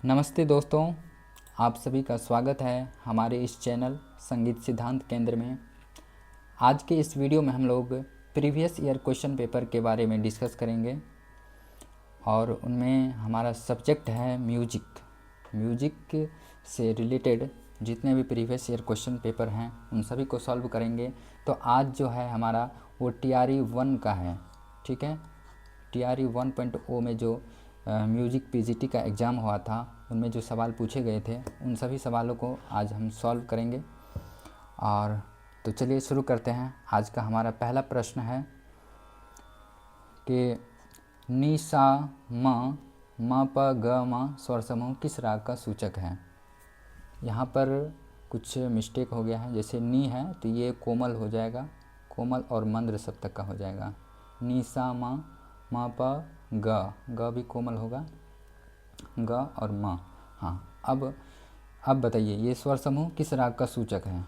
नमस्ते दोस्तों, आप सभी का स्वागत है हमारे इस चैनल संगीत सिद्धांत केंद्र में। आज के इस वीडियो में हम लोग प्रीवियस ईयर क्वेश्चन पेपर के बारे में डिस्कस करेंगे और उनमें हमारा सब्जेक्ट है म्यूजिक। म्यूजिक से रिलेटेड जितने भी प्रीवियस ईयर क्वेश्चन पेपर हैं उन सभी को सॉल्व करेंगे। तो आज जो है हमारा वो TRE 1 का है, ठीक है। TRE 1.0 में जो म्यूजिक PGT का एग्ज़ाम हुआ था उनमें जो सवाल पूछे गए थे उन सभी सवालों को आज हम सॉल्व करेंगे। और तो चलिए शुरू करते हैं। आज का हमारा पहला प्रश्न है कि नी सा म प ग म स्वर समूह किस राग का सूचक है। यहाँ पर कुछ मिस्टेक हो गया है। जैसे नी है तो ये कोमल हो जाएगा, कोमल और मंद्र सप्तक का हो जाएगा। नी सा म प ग भी कोमल होगा, ग और म। हाँ, अब बताइए ये स्वर समूह किस राग का सूचक है।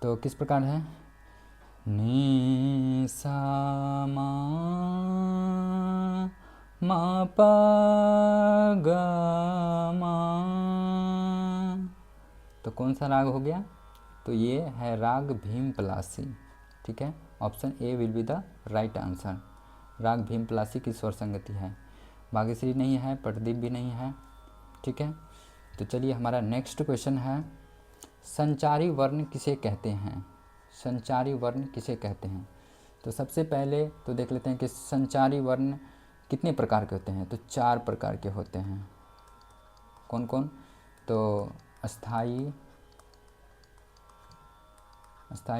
तो किस प्रकार है, नी सा म प ग म। तो कौन सा राग हो गया, तो ये है राग भीम पलासी, ठीक है। Option A will be the right answer. राग भीम पलासी की स्वर संगति है। भाग्यश्री नहीं है, पटदीप भी नहीं है, ठीक है। तो चलिए हमारा नेक्स्ट क्वेश्चन है, संचारी वर्ण किसे कहते हैं। संचारी वर्ण किसे कहते हैं। तो सबसे पहले तो देख लेते हैं कि संचारी वर्ण कितने प्रकार के होते हैं। तो 4 प्रकार के होते हैं। कौन कौन, तो अस्थाई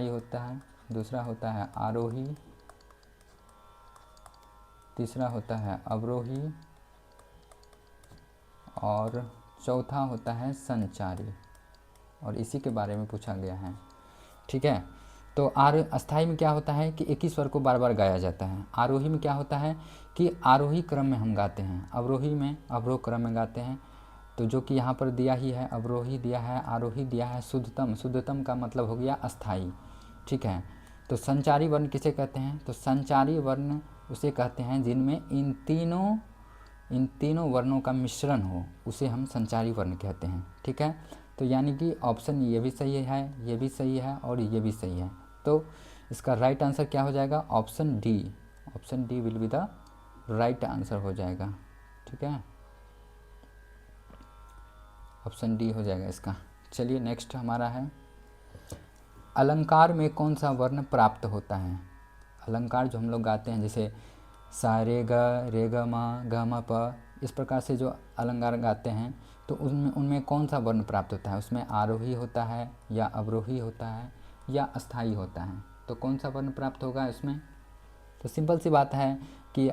होता है, दूसरा होता है आरोही, तीसरा होता है अवरोही और चौथा होता है संचारी। और इसी के बारे में पूछा गया है, ठीक है। तो अस्थाई में क्या होता है कि एक ही स्वर को बार बार गाया जाता है। आरोही में क्या होता है कि आरोही क्रम में हम गाते हैं, अवरोही में अवरोह क्रम में गाते हैं। तो जो कि यहाँ पर दिया ही है, अवरोही दिया है, आरोही दिया है, शुद्धतम। शुद्धतम का मतलब हो गया अस्थाई, ठीक है। तो संचारी वर्ण किसे कहते हैं, तो संचारी वर्ण उसे कहते हैं जिनमें इन तीनों वर्णों का मिश्रण हो, उसे हम संचारी वर्ण कहते हैं, ठीक है। तो यानी कि ऑप्शन ये भी सही है, ये भी सही है और ये भी सही है। तो इसका राइट आंसर क्या हो जाएगा, option D. Option D will be the right answer हो जाएगा, ठीक है। ऑप्शन डी हो जाएगा इसका। चलिए नेक्स्ट हमारा है, अलंकार में कौन सा वर्ण प्राप्त होता है। अलंकार जो हम लोग गाते हैं जैसे सा रे ग म प, इस प्रकार से जो अलंकार गाते हैं तो उनमें कौन सा वर्ण प्राप्त होता है। उसमें आरोही होता है या अवरोही होता है या अस्थाई होता है। तो कौन सा वर्ण प्राप्त होगा इसमें। तो सिंपल सी बात है कि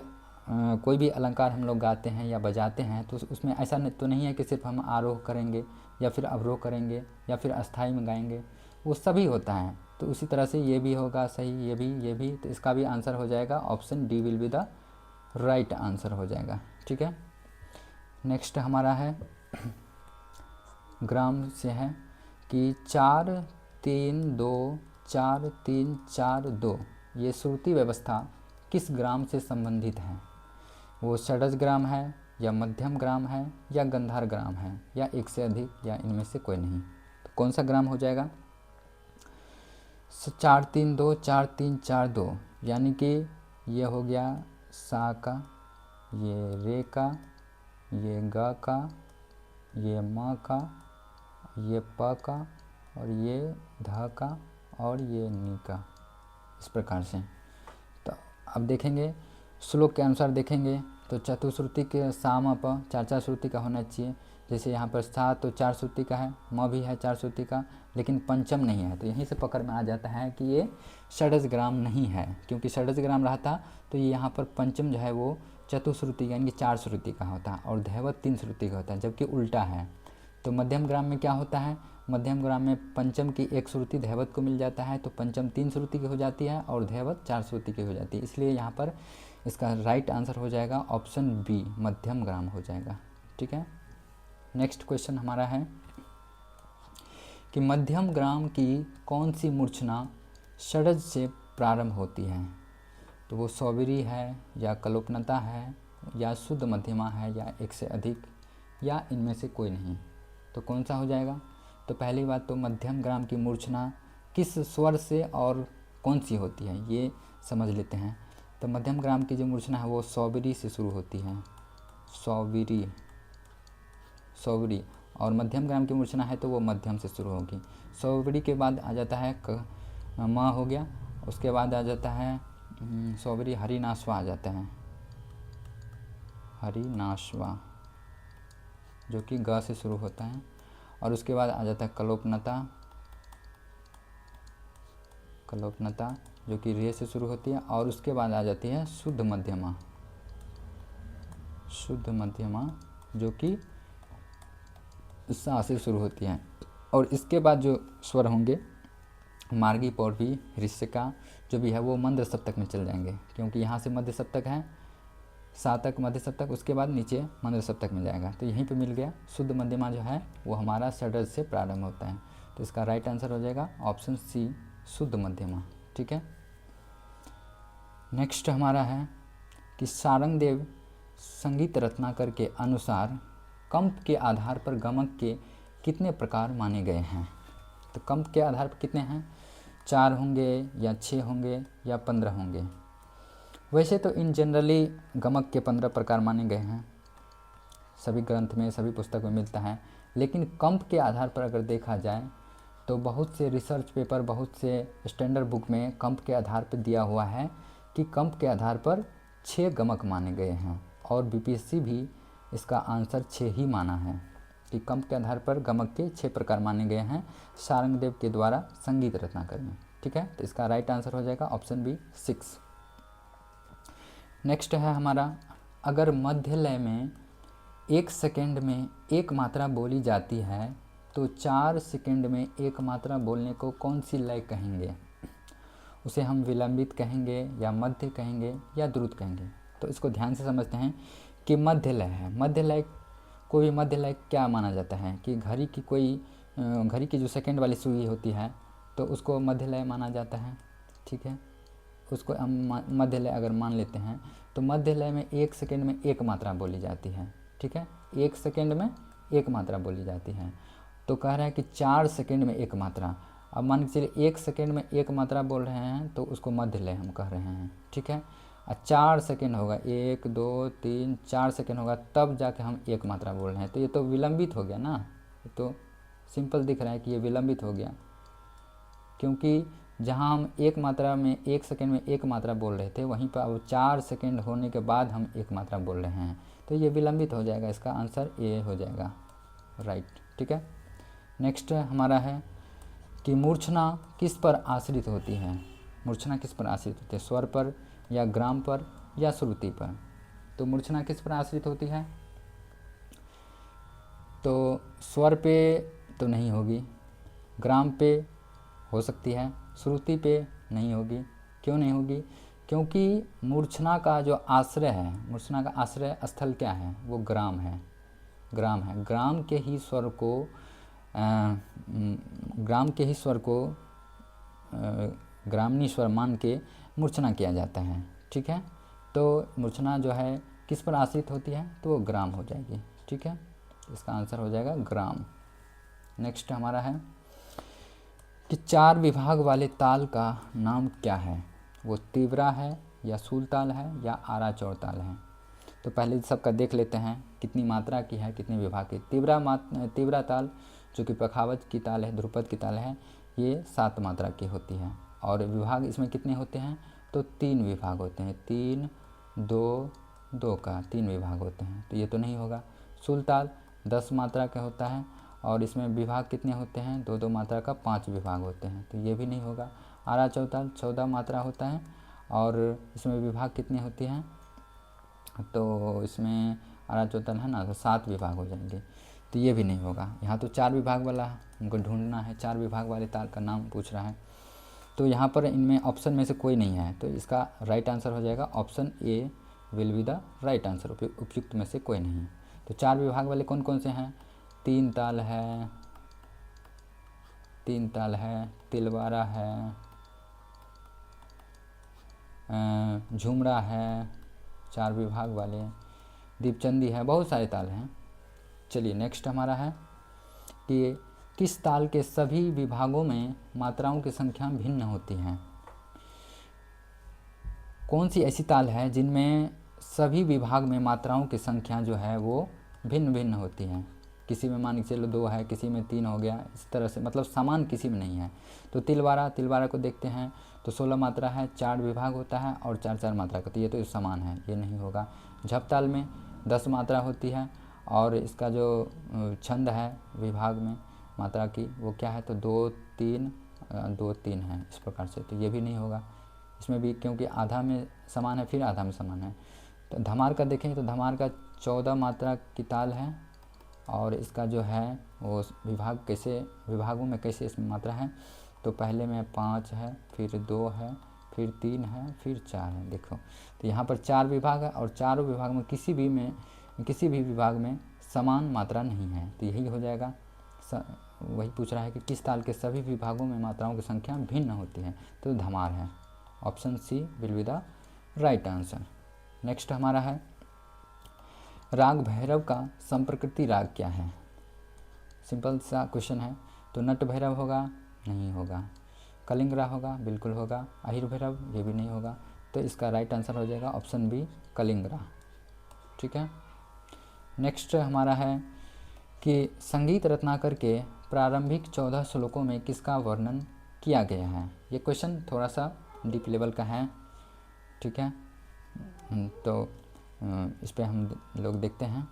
कोई भी अलंकार हम लोग गाते हैं या बजाते हैं तो उसमें ऐसा तो नहीं है कि सिर्फ हम आरोह करेंगे या फिर अवरोह करेंगे या फिर अस्थाई में गाएंगे, वो सभी होता है। तो उसी तरह से ये भी होगा सही, ये भी। तो इसका भी आंसर हो जाएगा, option D will be the right answer हो जाएगा, ठीक है। नेक्स्ट हमारा है ग्राम से है कि 4 3 2 4 3 4 2 ये श्रुति व्यवस्था किस ग्राम से संबंधित है। वो षडज ग्राम है या मध्यम ग्राम है या गंधार ग्राम है या एक से अधिक या इनमें से कोई नहीं। तो कौन सा ग्राम हो जाएगा, 4 3 2 4 3 4 2, यानी कि ये हो गया सा का, ये रे का, ये ग का, ये म का, ये प का और ये ध का और ये नी का, इस प्रकार से। तो अब देखेंगे श्लोक के अनुसार देखेंगे तो चतुश्रुति के सा म प 4 श्रुति का होना चाहिए। जैसे यहाँ पर सा तो 4 श्रुति का है, म भी है 4 श्रुति का, लेकिन पंचम नहीं है। तो यहीं से पकड़ में आ जाता है कि ये षडज ग्राम नहीं है, क्योंकि षडज ग्राम रहता तो ये यहाँ पर पंचम जो है वो चतुश्रुति यानी कि 4 श्रुति का होता है और धैवत 3 श्रुति का होता है, जबकि उल्टा है। तो मध्यम ग्राम में क्या होता है, मध्यम ग्राम में पंचम की 1 श्रुति धैवत को मिल जाता है, तो पंचम 3 श्रुति की हो जाती है और धैवत 4 श्रुति की हो जाती है। इसलिए यहाँ पर इसका राइट आंसर हो जाएगा ऑप्शन बी, मध्यम ग्राम हो जाएगा, ठीक है। नेक्स्ट क्वेश्चन हमारा है कि मध्यम ग्राम की कौन सी मूर्छना षडज से प्रारंभ होती है। तो वो सौविरी है या कल्पनता है या शुद्ध मध्यमा है या एक से अधिक या इनमें से कोई नहीं। तो कौन सा हो जाएगा? तो पहली बात तो मध्यम ग्राम की मूर्छना किस स्वर से और कौन सी होती है ये समझ लेते हैं। तो मध्यम ग्राम की जो मूर्छना है वो सौबरी से शुरू होती है, सौबरी, सौबरी। और मध्यम ग्राम की मूर्छना है तो वो मध्यम से शुरू होगी। सौबरी के बाद आ जाता है म हो गया, उसके बाद आ जाता है सौबरी, हरिनाशवा आ जाता है, हरिनाशवा जो कि ग से शुरू होता है। और उसके बाद आ जाता है कलोपनता, कलोपनता जो कि रे से शुरू होती है। और उसके बाद आ जाती है शुद्ध मध्यमा, शुद्ध मध्यमा जो कि सा से शुरू होती है। और इसके बाद जो स्वर होंगे मार्गी, पौर्वी, ऋषिका जो भी है वो मध्य सप्तक में चल जाएंगे, क्योंकि यहाँ से मध्य सप्तक है, सा तक मध्य सप्तक, उसके बाद नीचे मध्य सप्तक में जाएगा। तो यहीं पे मिल गया। शुद्ध मध्यमा जो है वो हमारा षड्ज से प्रारंभ होता है। तो इसका राइट आंसर हो जाएगा ऑप्शन सी, शुद्ध मध्यमा। ठीक है। नेक्स्ट हमारा है कि सारंगदेव संगीत रत्नाकर के अनुसार कंप के आधार पर गमक के कितने प्रकार माने गए हैं? तो कंप के आधार पर कितने हैं? 4 होंगे या 6 होंगे या 15 होंगे? वैसे तो इन जनरली गमक के 15 प्रकार माने गए हैं, सभी ग्रंथ में, सभी पुस्तक में मिलता है। लेकिन कंप के आधार पर अगर देखा जाए तो बहुत से रिसर्च पेपर, बहुत से स्टैंडर्ड बुक में कंप के आधार पर दिया हुआ है कि कंप के आधार पर 6 गमक माने गए हैं। और बीपीएससी भी इसका आंसर 6 ही माना है कि कंप के आधार पर गमक के 6 प्रकार माने गए हैं सारंगदेव के द्वारा संगीत रत्नाकर में। ठीक है। तो इसका राइट आंसर हो जाएगा ऑप्शन बी, 6। नेक्स्ट है हमारा, अगर मध्य लय में 1 सेकेंड में एक मात्रा बोली जाती है तो 4 सेकेंड में एक मात्रा बोलने को कौन सी लय कहेंगे? उसे हम विलंबित कहेंगे या मध्य कहेंगे या द्रुत कहेंगे? तो इसको ध्यान से समझते हैं कि मध्य लय है। मध्य लय को भी मध्य लय क्या माना जाता है कि घड़ी की कोई घड़ी की जो सेकंड वाली सुई होती है तो उसको मध्य लय माना जाता है। ठीक है। उसको हम मध्य लय अगर मान लेते हैं तो मध्य लय में 1 सेकेंड में एक मात्रा बोली जाती है। ठीक है। 1 सेकेंड में एक मात्रा बोली जाती है। तो कह रहा है कि 4 सेकेंड में एक मात्रा। अब मान के चलिए 1 सेकेंड में एक मात्रा बोल रहे हैं तो उसको मध्य लय हम कह रहे हैं। ठीक है। 4 सेकेंड होगा, 1 2 3 4 सेकेंड होगा तब जाके हम एक मात्रा बोल रहे हैं। तो ये तो विलंबित हो गया ना, ये तो सिंपल दिख रहा है कि ये विलंबित हो गया, क्योंकि जहाँ हम एक मात्रा में 1 सेकेंड में एक मात्रा बोल रहे थे वहीं पर अब 4 सेकेंड होने के बाद हम एक मात्रा बोल रहे हैं, तो ये विलंबित हो जाएगा। इसका आंसर ए हो जाएगा, राइट। ठीक है। नेक्स्ट हमारा है कि मूर्छना किस पर आश्रित होती है? मूर्छना किस पर आश्रित होती है? स्वर पर या ग्राम पर या श्रुति पर? तो मूर्छना किस पर आश्रित होती है? तो स्वर पे तो नहीं होगी, ग्राम पे हो सकती है, श्रुति पे नहीं होगी। क्यों नहीं होगी? क्योंकि मूर्छना का जो आश्रय है, मूर्छना का आश्रय स्थल क्या है? वो ग्राम है, ग्राम है। ग्राम के ही स्वर को ग्राम के ही स्वर को ग्रामनी स्वर मान के मूर्छना किया जाता है। ठीक है। तो मूर्छना जो है किस पर आश्रित होती है? तो वो ग्राम हो जाएगी। ठीक है। इसका आंसर हो जाएगा ग्राम। नेक्स्ट हमारा है कि 4 विभाग वाले ताल का नाम क्या है? वो तीव्रा है या सूल ताल है या आराचौड़ ताल है? तो पहले सबका देख लेते हैं कितनी मात्रा की है, कितने विभाग की। तीव्रा ताल जो कि पखावज की ताल है, ध्रुपद की ताल है, ये 7 मात्रा की होती है। और विभाग इसमें कितने होते हैं? तो 3 विभाग होते हैं, 3 2 2 का 3 विभाग होते हैं। तो ये तो नहीं होगा। सूल ताल 10 मात्रा का होता है और इसमें विभाग कितने होते हैं? 2 मात्रा का 5 विभाग होते हैं, तो ये भी नहीं होगा। आराचौड़ ताल 14 मात्रा होता है और इसमें विभाग कितने होते हैं? तो इसमें आराचौड़ ताल है ना, तो 7 विभाग हो जाएंगे, तो ये भी नहीं होगा। यहाँ तो 4 विभाग वाला हमको ढूंढना है, 4 विभाग वाले ताल का नाम पूछ रहा है। तो यहाँ पर इनमें ऑप्शन में से कोई नहीं है, तो इसका राइट आंसर हो जाएगा option A will be the right answer, उपयुक्त में से कोई नहीं। तो 4 विभाग वाले कौन कौन से हैं? 3 ताल है, 3 ताल है, तिलवारा है, झुमरा है, 4 विभाग वाले, दीपचंदी है, बहुत सारे ताल हैं। चलिए नेक्स्ट हमारा है कि किस ताल के सभी विभागों में मात्राओं की संख्या भिन्न होती है। कौन सी ऐसी ताल है जिनमें सभी विभाग में मात्राओं की संख्या जो है वो भिन्न भिन्न होती है। किसी में मान के चलो 2 है, किसी में 3 हो गया, इस तरह से, मतलब समान किसी में नहीं है। तो तिलवारा को देखते हैं तो 16 मात्रा है, 4 विभाग होता है और 4 मात्रा का, तो ये तो समान है, ये नहीं होगा। झपताल में 10 मात्रा होती है और इसका जो छंद है विभाग में मात्रा की वो क्या है, तो 2 3 है इस प्रकार से, तो ये भी नहीं होगा इसमें भी, क्योंकि आधा में समान है फिर आधा में समान है। तो धमार का देखें तो धमार का 14 मात्रा की ताल है और इसका जो है वो विभागों में कैसे इसमें मात्रा है, तो पहले में 5 है, फिर 2 है, फिर 3 है, फिर 4 है। देखो तो यहाँ पर 4 विभाग है और चारों विभाग में किसी भी विभाग में समान मात्रा नहीं है, तो यही हो जाएगा। वही पूछ रहा है कि किस ताल के सभी विभागों में मात्राओं की संख्या भिन्न होती है, तो धमार है। Option C will be the right answer. Next हमारा है राग भैरव का संप्रकृति राग क्या है। सिंपल सा क्वेश्चन है। तो नट भैरव होगा, नहीं होगा। कलिंगरा होगा, बिल्कुल होगा। अहिर भैरव, ये भी नहीं होगा। तो इसका राइट आंसर हो जाएगा ऑप्शन बी कलिंगरा। ठीक है। नेक्स्ट हमारा है कि संगीत रत्नाकर के प्रारंभिक 14 श्लोकों में किसका वर्णन किया गया है। ये क्वेश्चन थोड़ा सा डीप लेवल का है। ठीक है, तो इस पे हम लोग देखते हैं।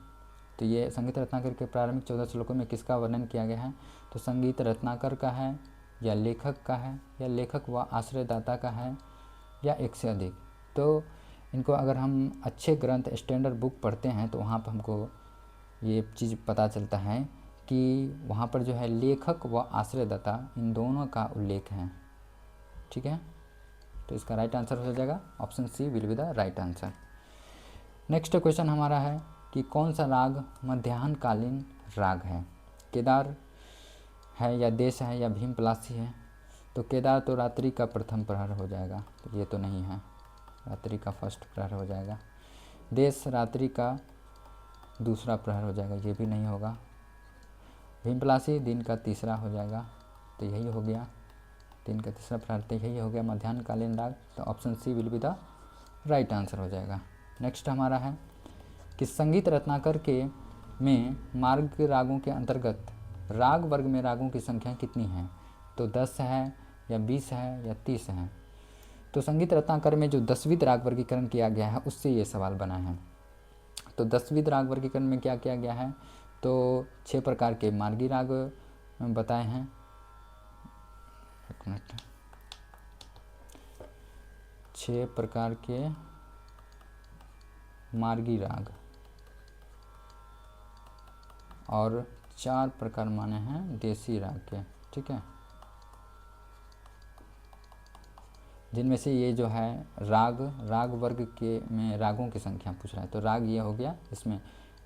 तो ये संगीत रत्नाकर के प्रारंभिक 14 श्लोकों में किसका वर्णन किया गया है, तो संगीत रत्नाकर का है या लेखक का है या लेखक व आश्रयदाता का है या एक से अधिक। तो इनको अगर हम अच्छे ग्रंथ स्टैंडर्ड बुक पढ़ते हैं तो वहाँ पर हमको ये चीज़ पता चलता है कि वहाँ पर जो है लेखक व आश्रयदाता इन दोनों का उल्लेख है। ठीक है, तो इसका राइट आंसर हो जाएगा option C will be the right answer. Next question हमारा है कि कौन सा राग मध्याह्नकालीन राग है। केदार है या देश है या भीमपलासी है। तो केदार तो रात्रि का प्रथम प्रहर हो जाएगा, तो ये तो नहीं है, रात्रि का फर्स्ट प्रहर हो जाएगा। देश रात्रि का दूसरा प्रहर हो जाएगा, ये भी नहीं होगा। भीमपलासी दिन का तीसरा हो जाएगा, तो यही हो गया दिन का तीसरा प्रहर, तो यही हो गया मध्याह्नकालीन राग। तो option C will be the right answer हो जाएगा। नेक्स्ट हमारा है कि संगीत रत्नाकर के में मार्ग रागों के अंतर्गत राग वर्ग में रागों की संख्या कितनी है। तो 10 है या 20 है या 30 है। तो संगीत रत्नाकर में जो 10वीं राग वर्गीकरण किया गया है उससे ये सवाल बना है। तो 10वीं राग वर्गीकरण में क्या किया गया है, तो 6 प्रकार के मार्गी राग बताए हैं। एक मिनट, 6 प्रकार के मार्गी राग और 4 प्रकार माने हैं देसी राग के। ठीक है, जिनमें से ये जो है राग वर्ग के में रागों की संख्या पूछ रहा है। तो राग ये हो गया, इसमें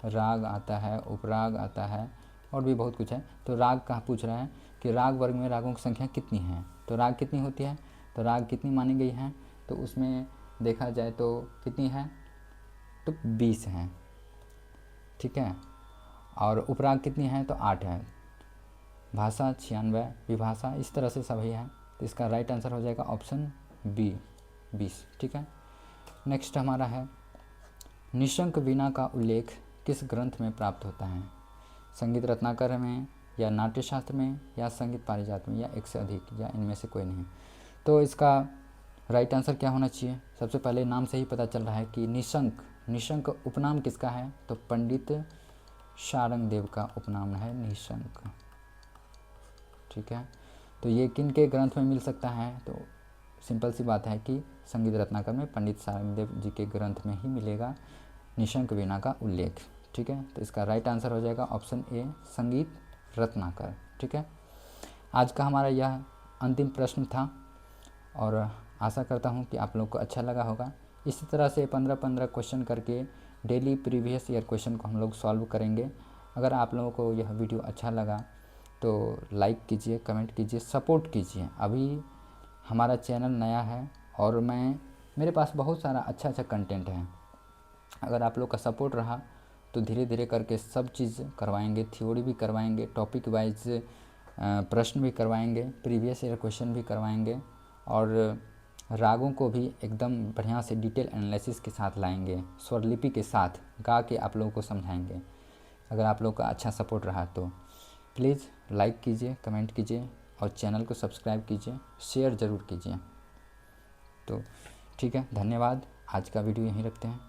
राग आता है, उपराग आता है और भी बहुत कुछ है। तो राग का पूछ रहा है कि राग वर्ग में रागों की संख्या कितनी है। तो राग कितनी होती है, तो राग कितनी मानी गई है, तो उसमें देखा जाए तो कितनी है, तो 20 हैं। ठीक है, और उपराग कितनी है, तो 8 है। भाषा 96, विभाषा इस तरह से सभी है। तो इसका राइट आंसर हो जाएगा ऑप्शन बी 20। ठीक है। नेक्स्ट हमारा है निशंक वीणा का उल्लेख किस ग्रंथ में प्राप्त होता है। संगीत रत्नाकर में या नाट्यशास्त्र में या संगीत पारिजात में या एक से अधिक या इनमें से कोई नहीं। तो इसका राइट आंसर क्या होना चाहिए, सबसे पहले नाम से ही पता चल रहा है कि निशंक उपनाम किसका है, तो पंडित शारंग देव का उपनाम है निशंक। ठीक है, तो ये किन के ग्रंथ में मिल सकता है, तो सिंपल सी बात है कि संगीत रत्नाकर में पंडित शारंग देव जी के ग्रंथ में ही मिलेगा निशंक वीणा का उल्लेख। ठीक है, तो इसका राइट आंसर हो जाएगा ऑप्शन ए संगीत रत्नाकर। ठीक है, आज का हमारा यह अंतिम प्रश्न था और आशा करता हूँ कि आप लोग को अच्छा लगा होगा। इसी तरह से 15-15 क्वेश्चन करके डेली प्रीवियस ईयर क्वेश्चन को हम लोग सॉल्व करेंगे। अगर आप लोगों को यह वीडियो अच्छा लगा तो लाइक कीजिए, कमेंट कीजिए, सपोर्ट कीजिए। अभी हमारा चैनल नया है और मेरे पास बहुत सारा अच्छा कंटेंट है। अगर आप लोग का सपोर्ट रहा तो धीरे धीरे करके सब चीज़ करवाएंगे, थ्योरी भी करवाएंगे, टॉपिक वाइज प्रश्न भी करवाएंगे, प्रीवियस ईयर क्वेश्चन भी करवाएंगे, और रागों को भी एकदम बढ़िया से डिटेल एनालिसिस के साथ लाएंगे, स्वरलिपि के साथ गा के आप लोगों को समझाएंगे। अगर आप लोग का अच्छा सपोर्ट रहा तो प्लीज़ लाइक कीजिए, कमेंट कीजिए और चैनल को सब्सक्राइब कीजिए, शेयर ज़रूर कीजिए। तो ठीक है, धन्यवाद। आज का वीडियो यहीं रखते हैं।